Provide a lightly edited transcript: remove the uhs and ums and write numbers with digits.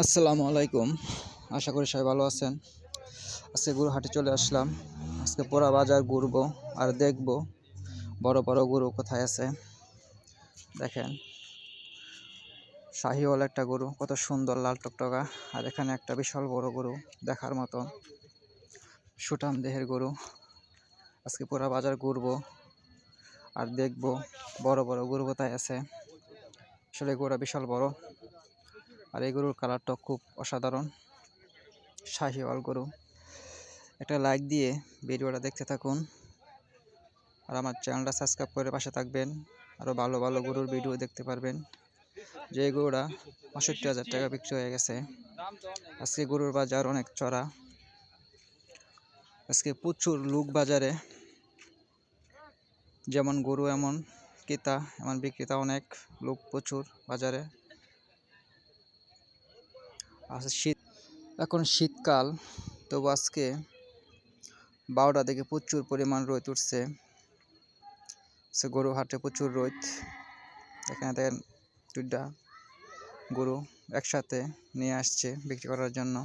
আসসালামু আলাইকুম। আশা করি সবাই ভালো আছেন। আজকে গরু হাটে চলে আসলাম। আজকে পুরা বাজার ঘুরবো আর দেখবো বড় বড় গরু কোথায় আছে। দেখেন, শাহিওয়াল একটা গরু, কত সুন্দর লাল টকটকা। আর এখানে একটা বিশাল বড় গরু দেখার মতো, সুঠাম দেহের গরু। আজকে পুরা বাজার ঘুরবো আর দেখবো বড় বড় গরু কোথায় আছে। আসলে গরুটা বিশাল বড়, আর এই গরুর কালারটা খুব অসাধারণ। শাহিওয়াল গরু। একটা লাইক দিয়ে ভিডিওটা দেখতে থাকুন, আর আমার চ্যানেলটা সাবস্ক্রাইব করে পাশে থাকবেন। আরও ভালো ভালো গরুর ভিডিও দেখতে পারবেন। যে গরুটা ৬৫,০০০ টাকা বিক্রি হয়ে গেছে। আজকে গরুর বাজার অনেক চড়া। আজকে প্রচুর লোক বাজারে, যেমন গরু এমন ক্রেতা এমন বিক্রেতা, অনেক লোক প্রচুর বাজারে। এখন শীতকাল, তবু আজকে ১২টা থেকে প্রচুর পরিমাণ রোদ উঠছে। গরু হাটে প্রচুর রোদ। এখানে দেখেন দুইটা গরু একসাথে নিয়ে আসছে বিক্রি করার জন্য।